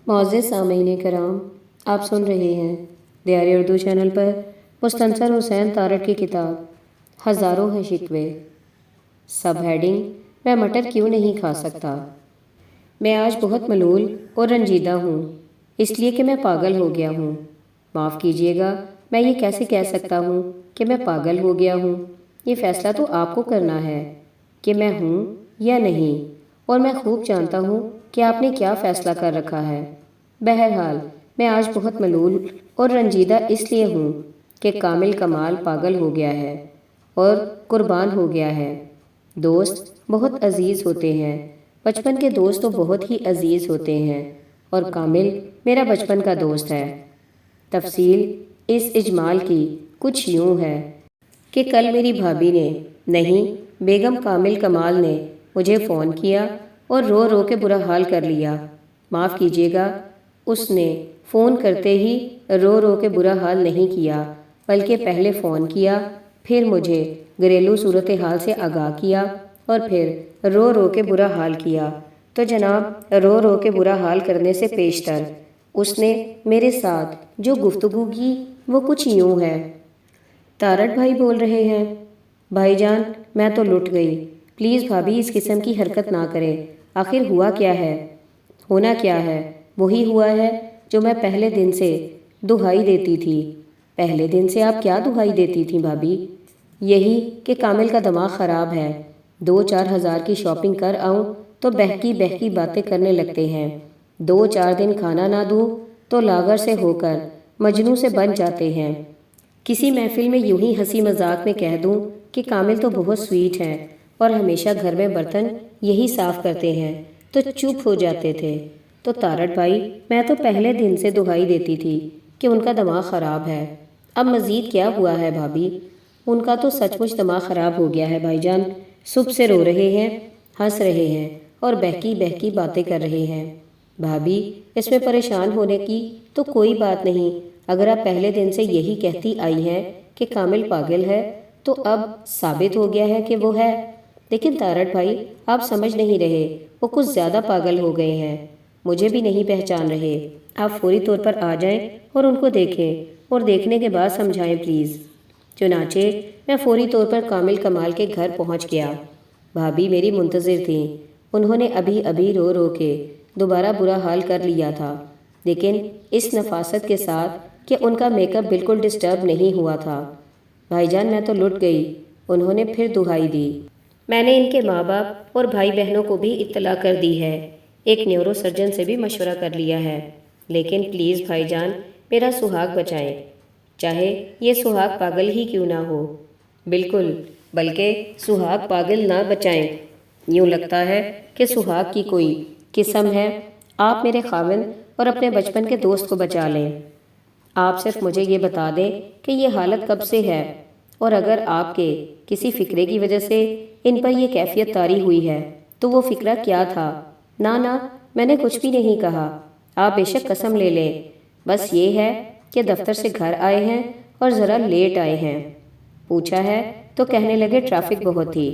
معزز سامعین کرام، آپ سن رہے ہیں دیار اردو چینل پر مستنصر حسین تارڑ کی کتاب ہزاروں ہیں شکوے۔ سب ہیڈنگ میں مٹر کیوں نہیں کھا سکتا۔ میں آج بہت ملول اور رنجیدہ ہوں، اس لیے کہ میں پاگل ہو گیا ہوں۔ معاف کیجیے گا، میں یہ کیسے کہہ سکتا ہوں کہ میں پاگل ہو گیا ہوں؟ یہ فیصلہ تو آپ کو کرنا ہے کہ میں ہوں یا نہیں، اور میں خوب جانتا ہوں کہ آپ نے کیا فیصلہ کر رکھا ہے۔ بہرحال میں آج بہت ملول اور رنجیدہ اس لیے ہوں کہ کامل کمال پاگل ہو گیا ہے اور قربان ہو گیا ہے۔ دوست بہت عزیز ہوتے ہیں، بچپن کے دوست تو بہت ہی عزیز ہوتے ہیں، اور کامل میرا بچپن کا دوست ہے۔ تفصیل اس اجمال کی کچھ یوں ہے کہ کل میری بھابھی نے، نہیں بیگم کامل کمال نے مجھے فون کیا اور رو رو کے برا حال کر لیا۔ معاف کیجیے گا، اس نے فون کرتے ہی رو رو کے برا حال نہیں کیا، بلکہ پہلے فون کیا، پھر مجھے گھریلو صورتحال سے آگاہ کیا، اور پھر رو رو کے برا حال کیا۔ تو جناب، رو رو کے برا حال کرنے سے پیشتر اس نے میرے ساتھ جو گفتگو کی وہ کچھ یوں ہے۔ تارڑ بھائی بول رہے ہیں؟ بھائی جان، میں تو لٹ گئی، پلیز بھابھی اس قسم کی حرکت نہ کریں۔ آخر ہوا کیا ہے؟ ہونا کیا ہے؟ وہی ہوا ہے جو میں پہلے دن سے دہائی دیتی تھی۔ پہلے دن سے آپ کیا دہائی دیتی تھیں بھابھی؟ یہی کہ کامل کا دماغ خراب ہے، 2-4 ہزار کی شاپنگ کر آؤں تو بہکی بہکی باتیں کرنے لگتے ہیں، 2-4 دن کھانا نہ دوں تو لاغر سے ہو کر مجنوں سے بن جاتے ہیں۔ کسی محفل میں یوں ہی ہنسی مذاق میں کہہ دوں کہ کامل تو بہت سویٹ ہے اور ہمیشہ گھر میں برتن یہی صاف کرتے ہیں، تو چپ ہو جاتے تھے۔ تو تارڑ بھائی، میں تو پہلے دن سے دہائی دیتی تھی کہ ان کا دماغ خراب ہے۔ اب مزید کیا ہوا ہے بھابھی؟ ان کا تو سچ مچ دماغ خراب ہو گیا ہے بھائی جان، صبح سے رو رہے ہیں، ہنس رہے ہیں اور بہکی بہکی باتیں کر رہے ہیں۔ بھابھی، اس میں پریشان ہونے کی تو کوئی بات نہیں۔ اگر آپ پہلے دن سے یہی کہتی آئی ہیں کہ کامل پاگل ہے، تو اب ثابت ہو گیا ہے کہ وہ ہے۔ لیکن تارڑ بھائی، آپ سمجھ نہیں رہے، وہ کچھ زیادہ پاگل ہو گئے ہیں، مجھے بھی نہیں پہچان رہے۔ آپ فوری طور پر آ جائیں اور ان کو دیکھیں، اور دیکھنے کے بعد سمجھائیں پلیز۔ چنانچہ میں فوری طور پر کامل کمال کے گھر پہنچ گیا۔ بھابھی میری منتظر تھیں، انہوں نے ابھی ابھی رو رو کے دوبارہ برا حال کر لیا تھا، لیکن اس نفاست کے ساتھ کہ ان کا میک اپ بالکل ڈسٹرب نہیں ہوا تھا۔ بھائی جان، میں تو لٹ گئی، انہوں نے پھر دہائی دی۔ میں نے ان کے ماں باپ اور بھائی بہنوں کو بھی اطلاع کر دی ہے، ایک نیورو سرجن سے بھی مشورہ کر لیا ہے، لیکن پلیز بھائی جان میرا سہاگ بچائیں، چاہے یہ سہاگ پاگل ہی کیوں نہ ہو۔ بالکل، بلکہ سہاگ پاگل نہ بچائیں، یوں لگتا ہے کہ سہاگ کی کوئی قسم ہے۔ آپ میرے خاوند اور اپنے بچپن کے دوست کو بچا لیں۔ آپ صرف مجھے یہ بتا دیں کہ یہ حالت کب سے ہے، اور اگر آپ کے کسی فکرے کی وجہ سے ان پر یہ کیفیت طاری ہوئی ہے تو وہ فکرہ کیا تھا؟ نہ، میں نے کچھ بھی نہیں کہا، آپ بے شک قسم لے لیں۔ بس یہ ہے کہ دفتر سے گھر آئے ہیں اور ذرا لیٹ آئے ہیں۔ پوچھا ہے تو کہنے لگے ٹریفک بہت تھی۔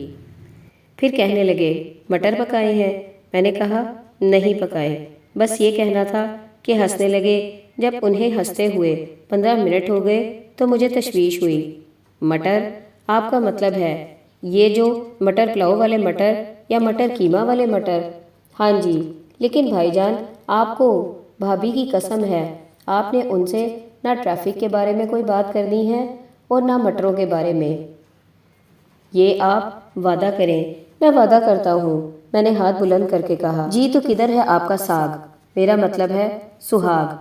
پھر کہنے لگے مٹر پکائے ہیں، میں نے کہا نہیں پکائے، بس یہ کہنا تھا کہ ہنسنے لگے۔ جب انہیں ہنستے ہوئے 15 منٹ ہو گئے تو مجھے تشویش ہوئی۔ مٹر؟ آپ کا مطلب ہے یہ جو مٹر پلاؤ والے مٹر یا مٹر قیمہ والے مٹر؟ ہاں جی، لیکن بھائی جان آپ کو بھابھی کی قسم ہے آپ نے ان سے نہ ٹریفک کے بارے میں کوئی بات کرنی ہے اور نہ مٹروں کے بارے میں۔ یہ آپ وعدہ کریں۔ میں وعدہ کرتا ہوں، میں نے ہاتھ بلند کر کے کہا۔ جی تو کدھر ہے آپ کا ساگ؟ میرا مطلب ہے سہاگ۔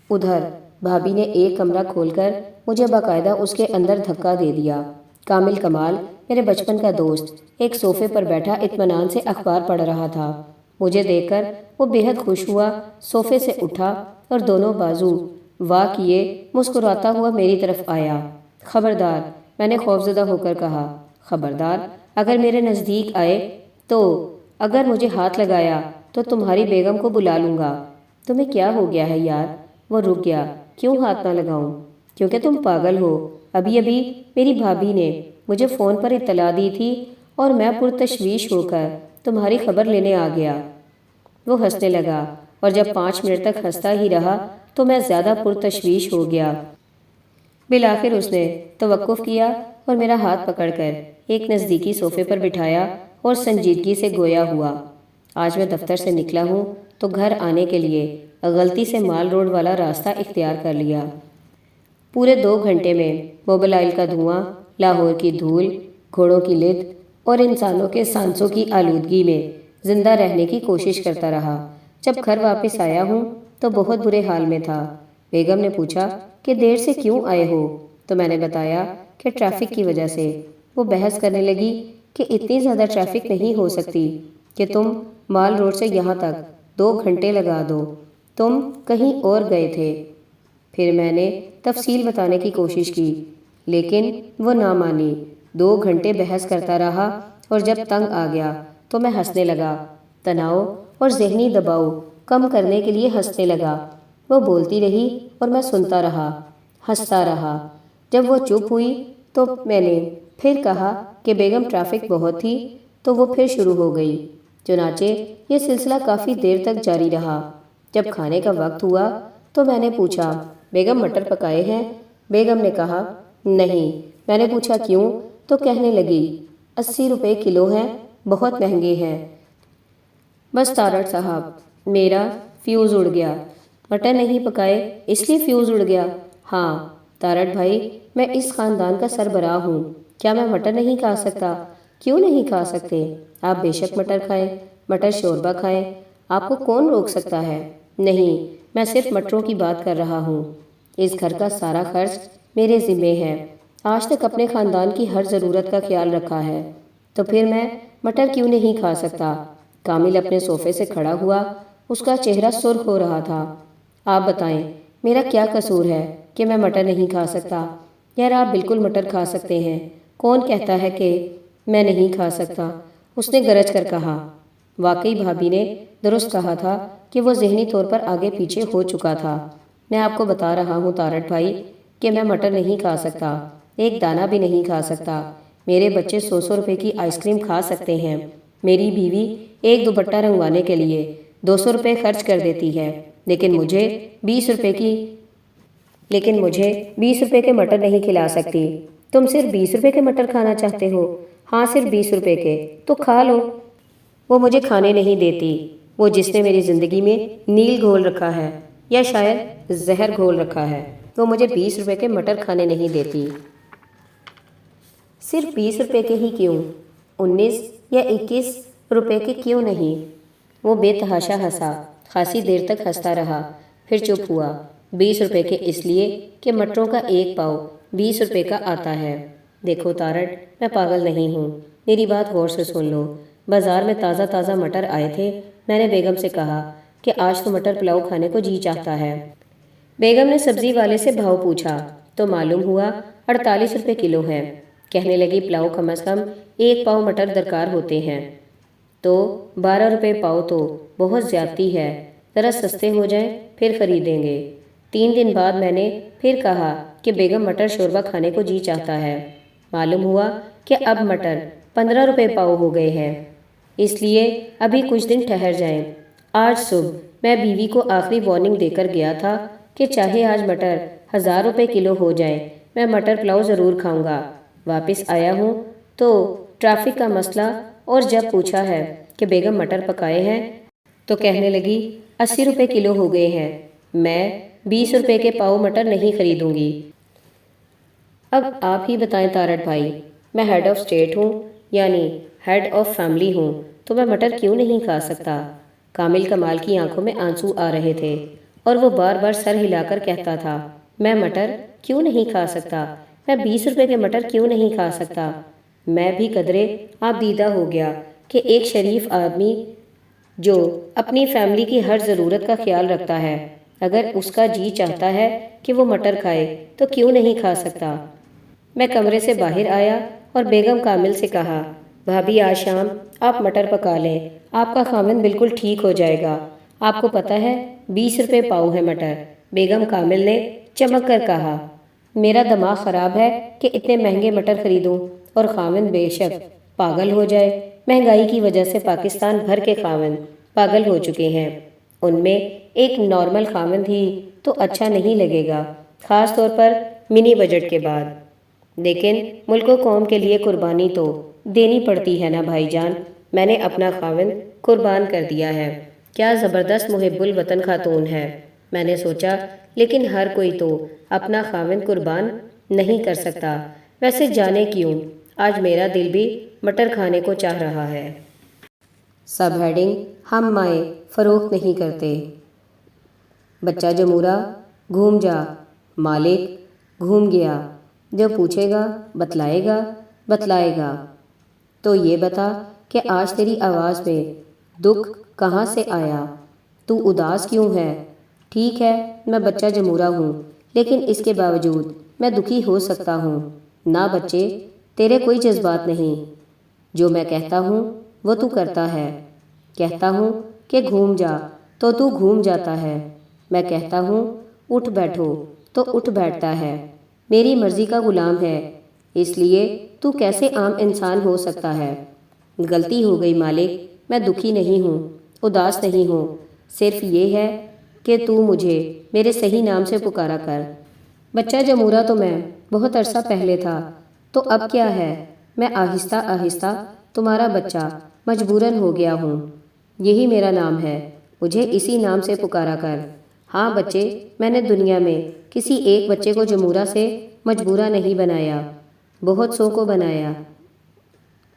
ادھر۔ بھابھی نے ایک کمرہ کھول کر مجھے باقاعدہ اس کے اندر دھکا دے دیا۔ کامل کمال، میرے بچپن کا دوست، ایک صوفے پر بیٹھا اطمینان سے اخبار پڑھ رہا تھا۔ مجھے دیکھ کر وہ بے حد خوش ہوا، صوفے سے اٹھا اور دونوں بازو واہ کیے مسکراتا ہوا میری طرف آیا۔ خبردار، میں نے خوفزدہ ہو کر کہا، خبردار، اگر میرے نزدیک آئے تو، اگر مجھے ہاتھ لگایا تو تمہاری بیگم کو بلا لوں گا۔ تمہیں کیا ہو گیا ہے یار؟ وہ رک گیا۔ کیوں ہاتھ نہ لگاؤں؟ کیونکہ تم پاگل ہو۔ ابھی ابھی میری بھابھی نے مجھے فون پر اطلاع دی تھی اور میں پرتشویش ہو کر تمہاری خبر لینے آ گیا۔ وہ ہنسنے لگا۔ اور جب 5 منٹ تک ہنستا ہی رہا تو میں زیادہ پرتشویش ہو گیا۔ بالآخر اس نے توقف کیا اور میرا ہاتھ پکڑ کر ایک نزدیکی صوفے پر بٹھایا اور سنجیدگی سے گویا ہوا، آج میں دفتر سے نکلا ہوں تو گھر آنے کے لیے غلطی سے مال روڈ والا راستہ اختیار کر لیا۔ پورے 2 گھنٹے میں موبائل کا دھواں، لاہور کی دھول، گھوڑوں کی لد اور انسانوں کے سانسوں کی آلودگی میں زندہ رہنے کی کوشش کرتا رہا۔ جب گھر واپس آیا ہوں تو بہت برے حال میں تھا۔ بیگم نے پوچھا کہ دیر سے کیوں آئے ہو؟ تو میں نے بتایا کہ ٹریفک کی وجہ سے۔ وہ بحث کرنے لگی کہ اتنی زیادہ ٹریفک نہیں ہو سکتی کہ تم مال روڈ سے یہاں تک 2 گھنٹے لگا دو، تم کہیں اور گئے تھے۔ پھر میں نے تفصیل بتانے کی کوشش کی لیکن وہ نہ مانی۔ 2 گھنٹے بحث کرتا رہا اور جب تنگ آ گیا تو میں ہنسنے لگا، تناؤ اور ذہنی دباؤ کم کرنے کے لیے ہنسنے لگا۔ وہ بولتی رہی اور میں سنتا رہا، ہنستا رہا۔ جب وہ چپ ہوئی تو میں نے پھر کہا کہ بیگم ٹریفک بہت تھی، تو وہ پھر شروع ہو گئی۔ چنانچہ یہ سلسلہ کافی دیر تک جاری رہا۔ جب کھانے کا وقت ہوا تو میں نے پوچھا بیگم مٹر پکائے ہیں؟ بیگم نے کہا نہیں۔ میں نے پوچھا کیوں؟ تو کہنے لگی 80 روپے کلو ہیں، بہت مہنگے ہیں۔ بس تارڑ صاحب، میرا فیوز اڑ گیا۔ مٹر نہیں پکائے اس لیے فیوز اڑ گیا؟ ہاں تارڑ بھائی، میں اس خاندان کا سربراہ ہوں، کیا میں مٹر نہیں کھا سکتا؟ کیوں نہیں کھا سکتے؟ آپ بے شک مٹر کھائیں، مٹر شوربہ کھائیں، آپ کو کون روک سکتا ہے؟ نہیں، میں صرف مٹروں کی بات کر رہا ہوں۔ اس گھر کا سارا خرچ میرے ذمے ہے، آج تک اپنے خاندان کی ہر ضرورت کا خیال رکھا ہے، تو پھر میں مٹر کیوں نہیں کھا سکتا؟ کامل اپنے صوفے سے کھڑا ہوا، اس کا چہرہ سرخ ہو رہا تھا۔ آپ بتائیں میرا کیا قصور ہے کہ میں مٹر نہیں کھا سکتا؟ یار آپ بالکل مٹر کھا سکتے ہیں، کون کہتا ہے کہ میں نہیں کھا سکتا؟ اس نے گرج کر کہا۔ واقعی بھابھی نے درست کہا تھا کہ وہ ذہنی طور پر آگے پیچھے ہو چکا تھا۔ میں آپ کو بتا رہا ہوں تارڑ بھائی کہ میں مٹر نہیں کھا سکتا، ایک دانہ بھی نہیں کھا سکتا۔ میرے بچے 100 روپے کی آئس کریم کھا سکتے ہیں، میری بیوی ایک دوپٹہ رنگوانے کے لیے 200 روپے خرچ کر دیتی ہے، لیکن مجھے 20 روپے کے مٹر نہیں کھلا سکتی۔ تم صرف 20 روپے کے مٹر کھانا چاہتے ہو؟ ہاں صرف 20 روپے کے، تو کھا لو۔ وہ مجھے کھانے نہیں دیتی، وہ جس نے میری زندگی میں نیل گھول رکھا ہے یا شاید زہر گھول رکھا ہے، وہ مجھے 20 روپے کے مٹر کھانے نہیں دیتی۔ صرف 20 روپے کے ہی کیوں؟ 19 یا 21 روپے کے کیوں نہیں؟ وہ بے تحاشا ہنسا، خاصی دیر تک ہنستا رہا، پھر چپ ہوا۔ 20 روپے کے اس لیے کہ مٹروں کا ایک پاؤ 20 روپے کا آتا ہے۔ دیکھو تارڑ، میں پاگل نہیں ہوں، میری بات غور سے سن لو۔ بازار میں تازہ تازہ مٹر آئے تھے، میں نے بیگم سے کہا کہ آج تو مٹر پلاؤ کھانے کو جی چاہتا ہے۔ بیگم نے سبزی والے سے بھاؤ پوچھا تو معلوم ہوا 48 روپے کلو ہے۔ کہنے لگی پلاؤ کم از کم 1 پاؤ مٹر درکار ہوتے ہیں، تو 12 روپے پاؤ تو بہت زیادتی ہے، ذرا سستے ہو جائیں پھر خریدیں گے۔ 3 دن بعد میں نے پھر کہا کہ بیگم مٹر شوربہ کھانے کو جی چاہتا ہے۔ معلوم ہوا کہ اب مٹر 15 روپے پاؤ ہو گئے ہیں، اس لیے ابھی کچھ دن ٹھہر جائیں۔ آج صبح میں بیوی کو آخری وارننگ دے کر گیا تھا کہ چاہے آج مٹر 1000 روپے کلو ہو جائیں، میں مٹر پلاؤ ضرور کھاؤں گا۔ واپس آیا ہوں تو ٹریفک کا مسئلہ، اور جب پوچھا ہے کہ بیگم مٹر پکائے ہیں تو کہنے لگی 80 روپے کلو ہو گئے ہیں، میں 20 روپے کے پاؤ مٹر نہیں خریدوں گی۔ اب آپ ہی بتائیں تارڑ بھائی، میں ہیڈ آف اسٹیٹ ہوں، یعنی ہیڈ آف فیملی ہوں، تو میں مٹر کیوں نہیں کھا سکتا؟ کامل کمال کی آنکھوں میں آنسو آ رہے تھے اور وہ بار بار سر ہلا کر کہتا تھا میں مٹر کیوں نہیں کھا سکتا، میں 20 روپے کے مٹر کیوں نہیں کھا سکتا؟ میں بھی قدرے آپ دیدہ ہو گیا کہ ایک شریف آدمی جو اپنی فیملی کی ہر ضرورت کا خیال رکھتا ہے، اگر اس کا جی چاہتا ہے کہ وہ مٹر کھائے تو کیوں نہیں کھا سکتا؟ میں کمرے سے باہر آیا اور بیگم کامل سے کہا بھابھی آج شام آپ مٹر پکا لیں، آپ کا خامن بالکل ٹھیک ہو جائے گا۔ آپ کو پتہ ہے 20 روپے پاؤ ہے مٹر۔ بیگم کامل نے چمک کر کہا میرا دماغ خراب ہے کہ اتنے مہنگے مٹر خریدوں، اور خامن بے شک پاگل ہو جائے۔ مہنگائی کی وجہ سے پاکستان بھر کے خامن پاگل ہو چکے ہیں۔ ان میں ایک نارمل خاوند ہی تو اچھا نہیں لگے گا، خاص طور پر منی بجٹ کے بعد۔ لیکن ملک و قوم کے لیے قربانی تو دینی پڑتی ہے نا بھائی جان۔ میں نے اپنا خاوند قربان کر دیا ہے۔ کیا زبردست محب الوطن خاتون ہے۔ میں نے سوچا لیکن ہر کوئی تو اپنا خاوند قربان نہیں کر سکتا۔ ویسے جانے کیوں آج میرا دل بھی مٹر کھانے کو چاہ رہا ہے۔ سب ہیڈنگ: ہم مائیں فروخت نہیں کرتے۔ بچہ جمورہ: گھوم جا۔ مالک: گھوم گیا۔ جو پوچھے گا بتلائے گا۔ تو یہ بتا کہ آج تیری آواز میں دکھ کہاں سے آیا؟ تو اداس کیوں ہے؟ ٹھیک ہے میں بچہ جمورہ ہوں، لیکن اس کے باوجود میں دکھی ہو سکتا ہوں۔ نہ بچے، تیرے کوئی جذبات نہیں۔ جو میں کہتا ہوں وہ تو کرتا ہے۔ کہتا ہوں کہ گھوم جا تو تو گھوم جاتا ہے۔ میں کہتا ہوں اٹھ بیٹھو تو اٹھ بیٹھتا ہے۔ میری مرضی کا غلام ہے، اس لیے تو کیسے عام انسان ہو سکتا ہے؟ غلطی ہو گئی مالک، میں دکھی نہیں ہوں، اداس نہیں ہوں، صرف یہ ہے کہ تو مجھے میرے صحیح نام سے پکارا کر۔ بچہ جمورہ تو میں بہت عرصہ پہلے تھا، تو اب کیا ہے؟ میں آہستہ آہستہ تمہارا بچہ مجبوراً ہو گیا ہوں۔ یہی میرا نام ہے، مجھے اسی نام سے پکارا کر۔ ہاں بچے، میں نے دنیا میں کسی ایک بچے کو جمورہ سے مجبورہ نہیں بنایا، بہت سو کو بنایا۔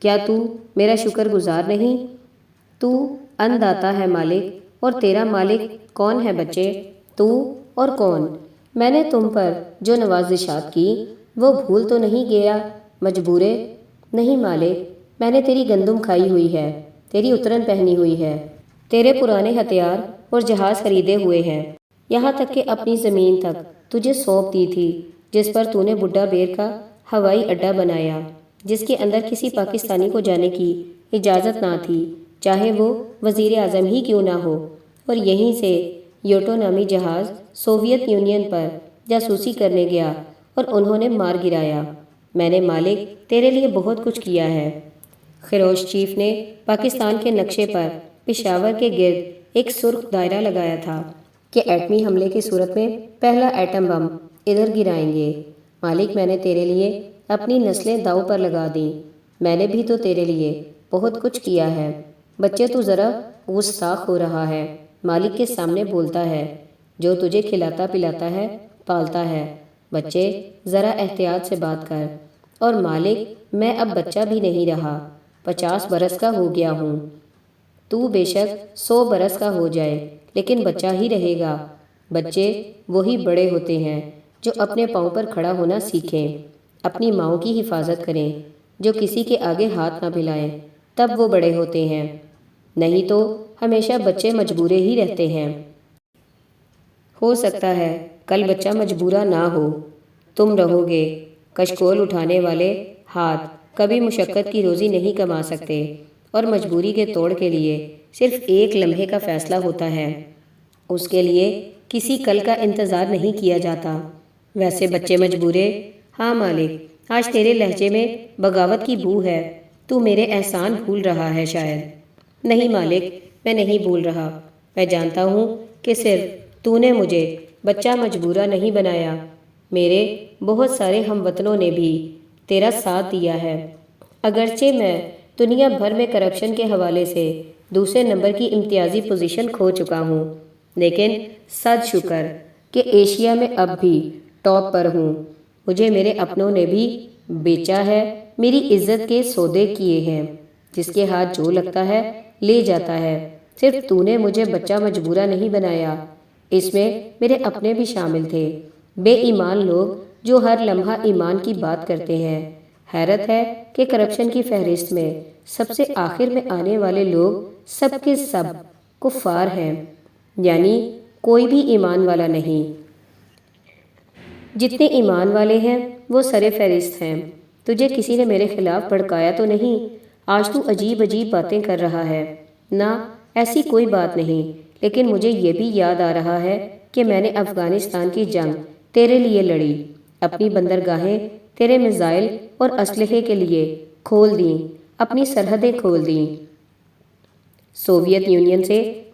کیا تو میرا شکر گزار نہیں؟ تو ان داتا ہے مالک، اور تیرا مالک کون ہے بچے؟ تو اور کون؟ میں نے تم پر جو نوازشات کی وہ بھول تو نہیں گیا؟ مجبورے؟ نہیں مالک، میں نے تیری گندم کھائی ہوئی ہے، تیری اترن پہنی ہوئی ہے، تیرے پرانے ہتھیار اور جہاز خریدے ہوئے ہیں، یہاں تک کہ اپنی زمین تک تجھے سونپ دی تھی جس پر تو نے بڈھا بیر کا ہوائی اڈا بنایا، جس کے اندر کسی پاکستانی کو جانے کی اجازت نہ تھی، چاہے وہ وزیر اعظم ہی کیوں نہ ہو۔ اور یہیں سے یوٹو نامی جہاز سوویت یونین پر جاسوسی کرنے گیا اور انہوں نے مار گرایا۔ میں نے مالک تیرے لیے بہت کچھ کیا ہے۔ خروش چیف نے پاکستان کے نقشے پر پشاور کے گرد ایک سرخ دائرہ لگایا تھا کہ ایٹمی حملے کی صورت میں پہلا ایٹم بم ادھر گرائیں گے۔ مالک میں نے تیرے لیے اپنی نسلیں داؤ پر لگا دیں، میں نے بھی تو تیرے لیے بہت کچھ کیا ہے۔ بچے تو ذرا گستاخ ہو رہا ہے، مالک کے سامنے بولتا ہے جو تجھے کھلاتا پلاتا ہے پالتا ہے۔ بچے ذرا احتیاط سے بات کر۔ اور مالک میں اب بچہ بھی نہیں رہا، 50 برس کا ہو گیا ہوں۔ تو بے شک 100 برس کا ہو جائے لیکن بچہ ہی رہے گا۔ بچے وہی بڑے ہوتے ہیں جو اپنے پاؤں پر کھڑا ہونا سیکھیں، اپنی ماؤں کی حفاظت کریں، جو کسی کے آگے ہاتھ نہ پھیلائیں، تب وہ بڑے ہوتے ہیں، نہیں تو ہمیشہ بچے مجبورے ہی رہتے ہیں۔ ہو سکتا ہے کل بچہ مجبورہ نہ ہو، تم رہو گے۔ کشکول اٹھانے والے ہاتھ کبھی مشقت کی روزی نہیں کما سکتے، اور مجبوری کے توڑ کے لیے صرف ایک لمحے کا فیصلہ ہوتا ہے، اس کے لیے کسی کل کا انتظار نہیں کیا جاتا۔ ویسے بچے مجبورے؟ ہاں مالک، آج تیرے لہجے میں بغاوت کی بو ہے، تو میرے احسان بھول رہا ہے شاید۔ نہیں مالک، میں نہیں بھول رہا، میں جانتا ہوں کہ صرف تو نے مجھے بچہ مجبورہ نہیں بنایا، میرے بہت سارے ہم وطنوں نے بھی تیرا ساتھ دیا ہے۔ اگرچہ میں دنیا بھر میں کرپشن کے حوالے سے دوسرے نمبر کی امتیازی پوزیشن کھو چکا ہوں، لیکن صد شکر کہ ایشیا میں اب بھی ٹاپ پر ہوں۔ مجھے میرے اپنوں نے بھی بیچا ہے، میری عزت کے سودے کیے ہیں، جس کے ہاتھ جو لگتا ہے لے جاتا ہے۔ صرف تو نے مجھے بچہ مجبورہ نہیں بنایا، اس میں میرے اپنے بھی شامل تھے، بے ایمان لوگ جو ہر لمحہ ایمان کی بات کرتے ہیں۔ حیرت ہے کہ کرپشن کی فہرست میں سب سے آخر میں آنے والے لوگ سب کے سب کفار ہیں، یعنی کوئی بھی ایمان والا نہیں۔ جتنے ایمان والے ہیں وہ سر فہرست ہیں۔ تجھے کسی نے میرے خلاف بھڑکایا تو نہیں؟ آج تو عجیب عجیب باتیں کر رہا ہے۔ نہ، ایسی کوئی بات نہیں، لیکن مجھے یہ بھی یاد آ رہا ہے کہ میں نے افغانستان کی جنگ تیرے لیے لڑی، اپنی بندرگاہیں تیرے میزائل اور اسلحے کے لیے کھول دیں، اپنی سرحدیں کھول دیں۔ سوویت یونین سے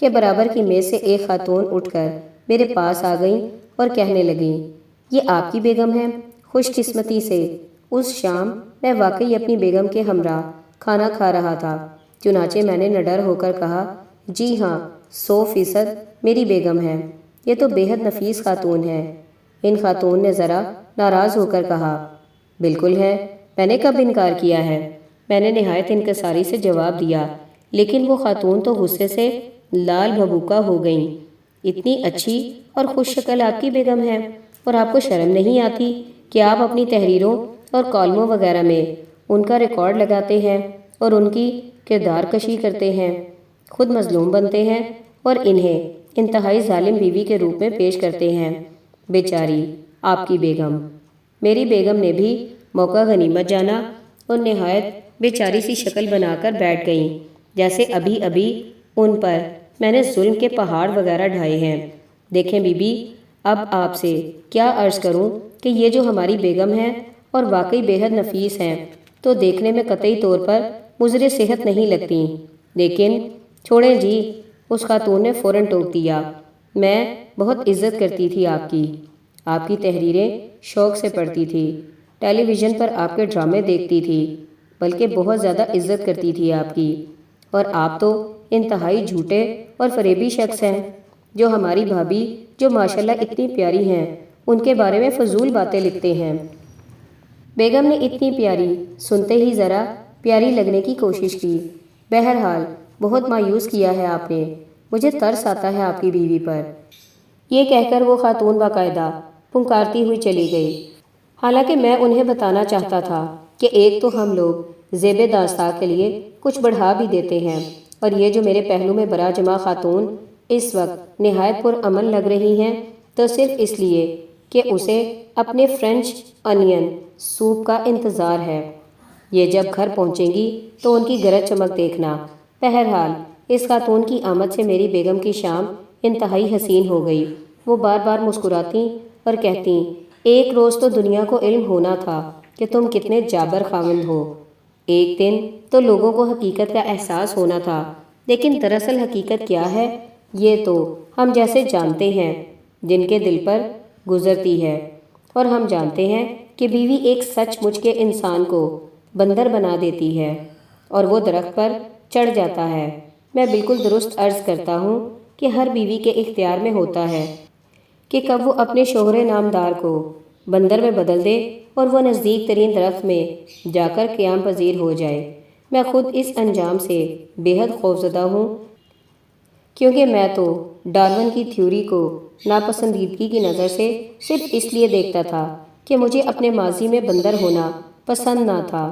کہ برابر کی میز سے ایک خاتون اٹھ کر میرے پاس آ گئیں اور کہنے لگیں، یہ آپ کی بیگم ہے؟ خوش قسمتی سے اس شام میں واقعی اپنی بیگم کے ہمراہ کھانا کھا رہا تھا، چنانچہ میں نے نڈر ہو کر کہا، جی ہاں، 100% میری بیگم ہے، یہ تو بے حد نفیس خاتون ہے۔ ان خاتون نے ذرا ناراض ہو کر کہا، بالکل ہے، میں نے کب انکار کیا ہے؟ میں نے نہایت انکساری سے جواب دیا، لیکن وہ خاتون تو غصے سے لال بھبوکا ہو گئیں۔ اتنی اچھی اور خوش شکل آپ کی بیگم ہے، اور آپ کو شرم نہیں آتی کہ آپ اپنی تحریروں اور کالموں وغیرہ میں ان کا ریکارڈ لگاتے ہیں اور ان کی کردار کشی کرتے ہیں، خود مظلوم بنتے ہیں اور انہیں انتہائی ظالم بیوی کے روپ میں پیش کرتے ہیں؟ بیچاری آپ کی بیگم۔ میری بیگم نے بھی موقع غنیمت جانا اور نہایت بیچاری سی شکل بنا کر بیٹھ گئیں، جیسے ابھی ابھی ان پر میں نے ظلم کے پہاڑ وغیرہ ڈھائے ہیں۔ دیکھیں بی بی، اب آپ سے کیا عرض کروں کہ یہ جو ہماری بیگم ہے اور واقعی بے حد نفیس ہیں، تو دیکھنے میں قطعی طور پر مضر صحت نہیں لگتی، لیکن چھوڑیں جی، اس خاتون نے فوراً ٹوک دیا، میں بہت عزت کرتی تھی آپ کی تحریریں شوق سے پڑھتی تھی، ٹیلی ویژن پر آپ کے ڈرامے دیکھتی تھی، بلکہ بہت زیادہ عزت کرتی تھی آپ کی، اور آپ تو انتہائی جھوٹے اور فریبی شخص ہیں، جو ہماری بھابھی جو ماشاءاللہ اتنی پیاری ہیں ان کے بارے میں فضول باتیں لکھتے ہیں۔ بیگم نے اتنی پیاری سنتے ہی ذرا پیاری لگنے کی کوشش کی، بہرحال بہت مایوس کیا ہے آپ نے، مجھے ترس آتا ہے آپ کی بیوی پر۔ یہ کہہ کر وہ خاتون باقاعدہ پھنکارتی ہوئی چلی گئی، حالانکہ میں انہیں بتانا چاہتا تھا کہ ایک تو ہم لوگ زیب داستاں کے لیے کچھ بڑھا بھی دیتے ہیں، اور یہ جو میرے پہلو میں برا جمع خاتون اس وقت نہایت پرامن لگ رہی ہیں، تو صرف اس لیے کہ اسے اپنے فرینچ انین سوپ کا انتظار ہے۔ یہ جب گھر پہنچیں گی تو ان کی گرج چمک دیکھنا۔ بہرحال اس خاتون کی آمد سے میری بیگم کی شام انتہائی حسین ہو گئی۔ وہ بار بار مسکراتی اور کہتی، ایک روز تو دنیا کو علم ہونا تھا کہ تم کتنے جابر خاوند ہو، ایک دن تو لوگوں کو حقیقت کا احساس ہونا تھا، لیکن دراصل حقیقت کیا ہے یہ تو ہم جیسے جانتے ہیں جن کے دل پر گزرتی ہے، اور ہم جانتے ہیں کہ بیوی ایک سچ مچ کے انسان کو بندر بنا دیتی ہے اور وہ درخت پر چڑھ جاتا ہے۔ میں بالکل درست عرض کرتا ہوں کہ ہر بیوی کے اختیار میں ہوتا ہے کہ کب وہ اپنے شوہر نامدار کو بندر میں بدل دے اور وہ نزدیک ترین درخت میں جا کر قیام پذیر ہو جائے۔ میں خود اس انجام سے بے حد خوفزدہ ہوں، کیونکہ میں تو ڈارون کی تھیوری کو ناپسندیدگی کی نظر سے صرف اس لیے دیکھتا تھا کہ مجھے اپنے ماضی میں بندر ہونا پسند نہ تھا۔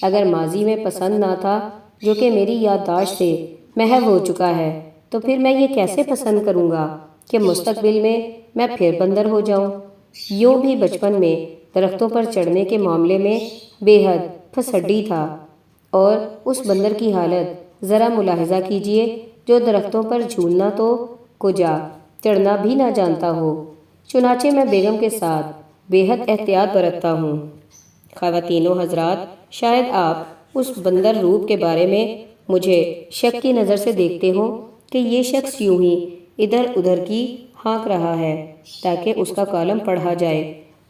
اگر ماضی میں پسند نہ تھا، جو کہ میری یادداشت سے محو ہو چکا ہے، تو پھر میں یہ کیسے پسند کروں گا کہ مستقبل میں پھر بندر ہو جاؤں؟ یوں بھی بچپن میں درختوں پر چڑھنے کے معاملے میں بے حد پھسڈی تھا، اور اس بندر کی حالت ذرا ملاحظہ کیجئے جو درختوں پر جھولنا تو کجا چڑھنا بھی نہ جانتا ہو۔ چنانچہ میں بیگم کے ساتھ بے حد احتیاط برتتا ہوں۔ خواتین و حضرات، شاید آپ اس بندر روپ کے بارے میں مجھے شک کی نظر سے دیکھتے ہوں کہ یہ شخص یوں ہی ادھر ادھر کی ہانک رہا ہے تاکہ اس کا کالم پڑھا جائے،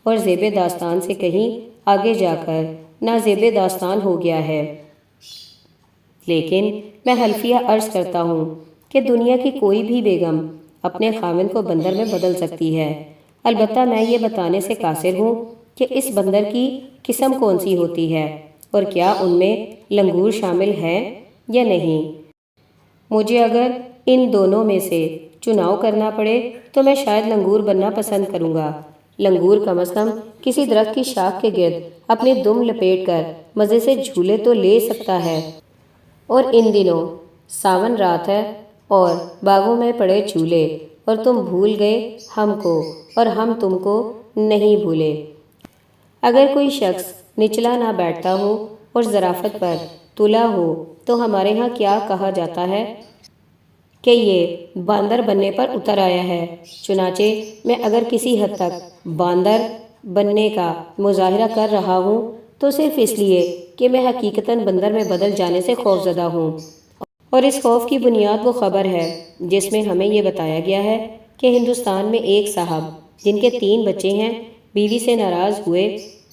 اور زیب داستان سے کہیں آگے جا کر نازیب داستان ہو گیا ہے۔ لیکن میں حلفیہ عرض کرتا ہوں کہ دنیا کی کوئی بھی بیگم اپنے خاوند کو بندر میں بدل سکتی ہے، البتہ میں یہ بتانے سے قاصر ہوں کہ اس بندر کی قسم کون سی ہوتی ہے اور کیا ان میں لنگور شامل ہے یا نہیں۔ مجھے اگر ان دونوں میں سے چناؤ کرنا پڑے تو میں شاید لنگور بننا پسند کروں گا۔ لنگور کم از کم کسی درخت کی شاخ کے گرد اپنی دم لپیٹ کر مزے سے جھولے تو لے سکتا ہے، اور ان دنوں ساون رات ہے اور باغوں میں پڑے جھولے، اور تم بھول گئے ہم کو اور ہم تم کو نہیں بھولے۔ اگر کوئی شخص نچلا نہ بیٹھتا ہو اور ظرافت پر تلا ہو تو ہمارے ہاں کیا کہا جاتا ہے کہ یہ باندر بننے پر اتر آیا ہے۔ چنانچہ میں اگر کسی حد تک باندر بننے کا مظاہرہ کر رہا ہوں تو صرف اس لیے کہ میں حقیقتاً بندر میں بدل جانے سے خوفزدہ ہوں، اور اس خوف کی بنیاد وہ خبر ہے جس میں ہمیں یہ بتایا گیا ہے کہ ہندوستان میں ایک صاحب جن کے 3 بچے ہیں بیوی سے ناراض ہوئے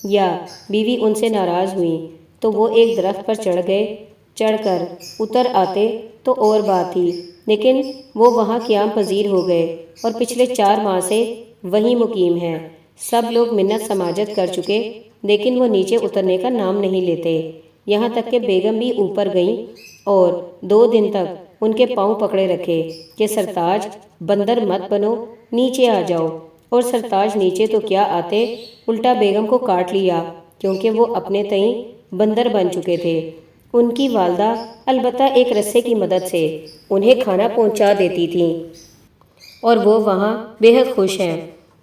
یا بیوی ان سے ناراض ہوئیں تو وہ ایک درخت پر چڑھ گئے، چڑھ کر اتر آتے تو اور بات تھی، لیکن وہ وہاں قیام پذیر ہو گئے اور پچھلے 4 ماہ سے وہیں مقیم ہیں۔ سب لوگ منت سماجت کر چکے لیکن وہ نیچے اترنے کا نام نہیں لیتے، یہاں تک کہ بیگم بھی اوپر گئیں اور 2 دن تک ان کے پاؤں پکڑے رکھے کہ سرتاج بندر مت بنو، نیچے آ جاؤ، اور سرتاج نیچے تو کیا آتے، الٹا بیگم کو کاٹ لیا کیونکہ وہ اپنے تئیں بندر بن چکے تھے۔ ان کی والدہ البتہ ایک رسے کی مدد سے انہیں کھانا پہنچا دیتی تھیں اور وہ وہاں بے حد خوش ہیں۔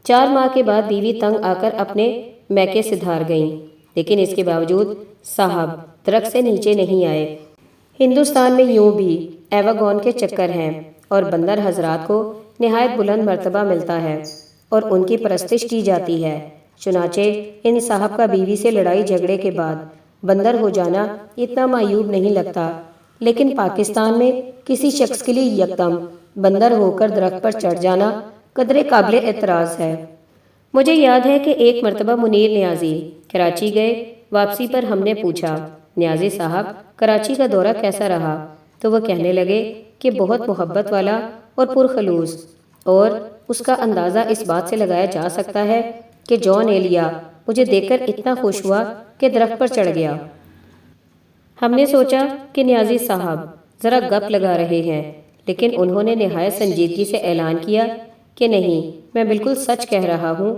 4 ماہ کے بعد بیوی تنگ آ کر اپنے میکے سے دھار گئیں، لیکن اس کے باوجود صاحب درخت سے نیچے نہیں آئے۔ ہندوستان میں یوں بھی ایواگون کے چکر ہیں اور بندر حضرات کو نہایت بلند مرتبہ ملتا ہے اور ان کی پرستش کی جاتی ہے۔ چنانچہ ان صاحب کا بیوی سے لڑائی جھگڑے کے بعد بندر ہو جانا اتنا معیوب نہیں لگتا، لیکن پاکستان میں کسی شخص کے لیے یکدم بندر ہو کر درخت پر چڑھ جانا قدرے قابل اعتراض ہے۔ مجھے یاد ہے کہ ایک مرتبہ منیر نیازی کراچی گئے، واپسی پر ہم نے پوچھا، نیازی صاحب کراچی کا دورہ کیسا رہا؟ تو وہ کہنے لگے کہ بہت محبت والا اور پرخلوص، اور اس کا اندازہ اس بات سے لگایا جا سکتا ہے کہ جان ایلیا مجھے دیکھ کر اتنا خوش ہوا کہ درخت پر چڑھ گیا۔ ہم نے سوچا کہ نیازی صاحب ذرا گپ لگا رہے ہیں، لیکن انہوں نے نہایت سنجیدگی سے اعلان کیا کہ نہیں، میں بالکل سچ کہہ رہا ہوں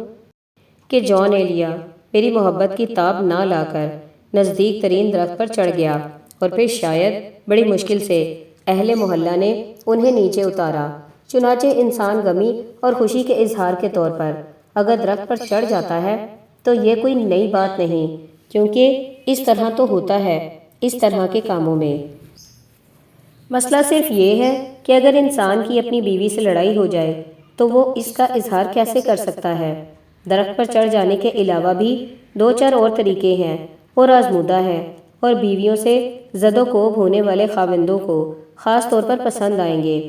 کہ جان ایلیا میری محبت کی تاب نہ لا کر نزدیک ترین درخت پر چڑھ گیا اور پھر شاید بڑی مشکل سے اہل محلہ نے انہیں نیچے اتارا۔ چنانچہ انسان غمی اور خوشی کے اظہار کے طور پر اگر درخت پر چڑھ جاتا ہے تو یہ کوئی نئی بات نہیں، کیونکہ اس طرح تو ہوتا ہے اس طرح کے کاموں میں۔ مسئلہ صرف یہ ہے کہ اگر انسان کی اپنی بیوی سے لڑائی ہو جائے تو وہ اس کا اظہار کیسے کر سکتا ہے؟ درخت پر چڑھ جانے کے علاوہ بھی 2-4 اور طریقے ہیں اور آزمودہ ہیں اور بیویوں سے زد و کوب ہونے والے خاوندوں کو خاص طور پر پسند آئیں گے۔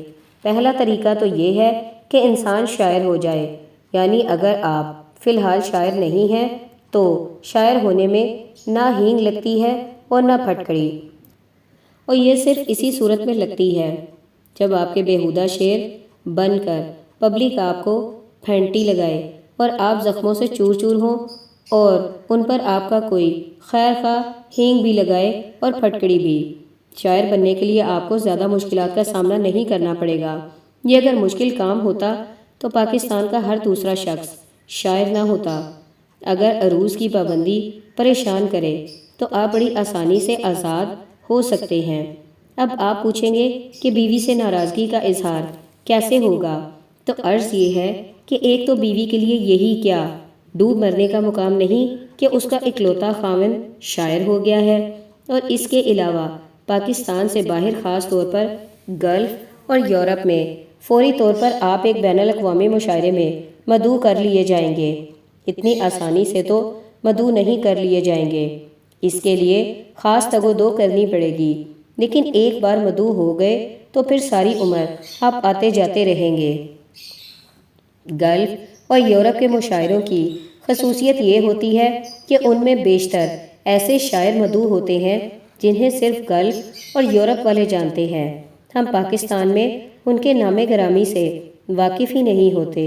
پہلا طریقہ تو یہ ہے کہ انسان شاعر ہو جائے، یعنی اگر آپ فی الحال شاعر نہیں ہیں تو شاعر ہونے میں نہ ہینگ لگتی ہے اور نہ پھٹکڑی، اور یہ صرف اسی صورت میں لگتی ہے جب آپ کے بیہودہ شعر بن کر پبلک آپ کو پھینٹی لگائے اور آپ زخموں سے چور چور ہوں اور ان پر آپ کا کوئی خیر خواہ ہینگ بھی لگائے اور پھٹکڑی بھی۔ شاعر بننے کے لیے آپ کو زیادہ مشکلات کا سامنا نہیں کرنا پڑے گا۔ یہ اگر مشکل کام ہوتا تو پاکستان کا ہر دوسرا شخص شاعر نہ ہوتا۔ اگر عروض کی پابندی پریشان کرے تو آپ بڑی آسانی سے آزاد ہو سکتے ہیں۔ اب آپ پوچھیں گے کہ بیوی سے ناراضگی کا اظہار کیسے ہوگا؟ تو عرض یہ ہے کہ ایک تو بیوی کے لیے یہی کیا ڈوب مرنے کا مقام نہیں کہ اس کا اکلوتا خاوند شاعر ہو گیا ہے، اور اس کے علاوہ پاکستان سے باہر خاص طور پر گلف اور یورپ میں فوری طور پر آپ ایک بین الاقوامی مشاعرے میں مدعو کر لیے جائیں گے۔ اتنی آسانی سے تو مدعو نہیں کر لیے جائیں گے، اس کے لیے خاص تگ و دو کرنی پڑے گی، لیکن ایک بار مدعو ہو گئے تو پھر ساری عمر آپ آتے جاتے رہیں گے۔ گلف اور یورپ کے مشاعروں کی خصوصیت یہ ہوتی ہے کہ ان میں بیشتر ایسے شاعر مدعو ہوتے ہیں جنہیں صرف گلف اور یورپ والے جانتے ہیں۔ ہم پاکستان میں ان کے نام گرامی سے واقف ہی نہیں ہوتے۔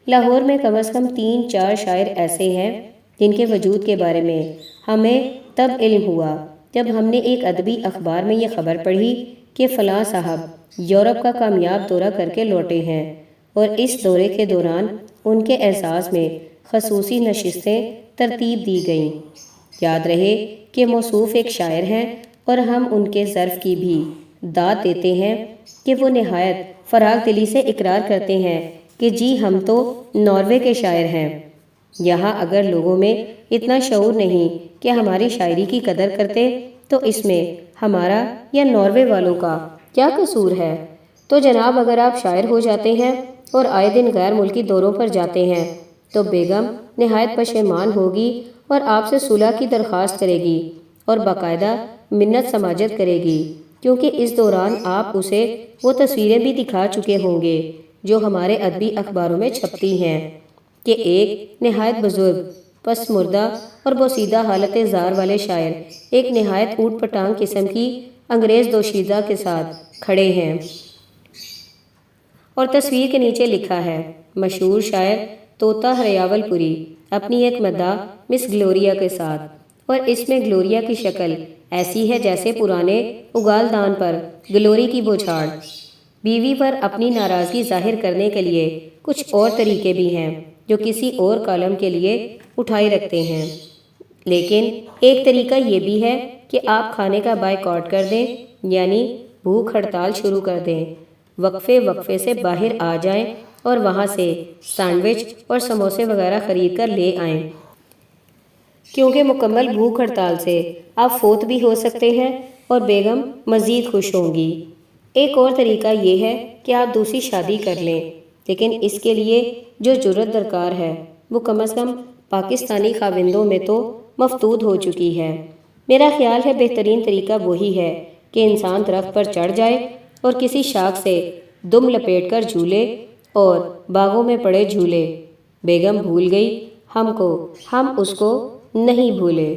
لاہور میں کم از کم 3-4 شاعر ایسے ہیں جن کے وجود کے بارے میں ہمیں تب علم ہوا جب ہم نے ایک ادبی اخبار میں یہ خبر پڑھی کہ فلاں صاحب یورپ کا کامیاب دورہ کر کے لوٹے ہیں، اور اس دورے کے دوران ان کے اعزاز میں خصوصی نشستیں ترتیب دی گئیں۔ یاد رہے کہ موصوف ایک شاعر ہیں اور ہم ان کے ظرف کی بھی داد دیتے ہیں کہ وہ نہایت فراغ دلی سے اقرار کرتے ہیں کہ جی ہم تو ناروے کے شاعر ہیں۔ یہاں اگر لوگوں میں اتنا شعور نہیں کہ ہماری شاعری کی قدر کرتے تو اس میں ہمارا یا ناروے والوں کا کیا قصور ہے؟ تو جناب اگر آپ شاعر ہو جاتے ہیں اور آئے دن غیر ملکی دوروں پر جاتے ہیں تو بیگم نہایت پشیمان ہوگی اور آپ سے صلح کی درخواست کرے گی اور باقاعدہ منت سماجت کرے گی، کیونکہ اس دوران آپ اسے وہ تصویریں بھی دکھا چکے ہوں گے جو ہمارے ادبی اخباروں میں چھپتی ہیں کہ ایک نہایت بزرگ پس مردہ اور بوسیدہ حالت زار والے شاعر ایک نہایت اوٹ پٹانگ قسم کی انگریز دوشیزہ کے ساتھ کھڑے ہیں، اور تصویر کے نیچے لکھا ہے مشہور شاعر طوطا ہریاول پوری اپنی ایک مداح مس گلوریا کے ساتھ، اور اس میں گلوریا کی شکل ایسی ہے جیسے پرانے اگال دان پر گلوری کی بوچھاڑ۔ بیوی پر اپنی ناراضگی ظاہر کرنے کے لیے کچھ اور طریقے بھی ہیں جو کسی اور کالم کے لیے اٹھائے رکھتے ہیں، لیکن ایک طریقہ یہ بھی ہے کہ آپ کھانے کا بائیکاٹ کر دیں، یعنی بھوک ہڑتال شروع کر دیں، وقفے سے باہر آ جائیں اور وہاں سے سینڈوچ اور سموسے وغیرہ خرید کر لے آئیں، کیونکہ مکمل بھوک ہڑتال سے آپ فوت بھی ہو سکتے ہیں اور بیگم مزید خوش ہوں گی۔ ایک اور طریقہ یہ ہے کہ آپ دوسری شادی کر لیں، لیکن اس کے لیے جو جرأت درکار ہے وہ کم از کم پاکستانی خاوندوں میں تو مفقود ہو چکی ہے۔ میرا خیال ہے بہترین طریقہ وہی ہے کہ انسان درخت پر چڑھ جائے اور کسی شاخ سے دم لپیٹ کر جھولے اور باغوں میں پڑے جھولے۔ بیگم بھول گئی ہم کو، ہم اس کو نہیں بھولے۔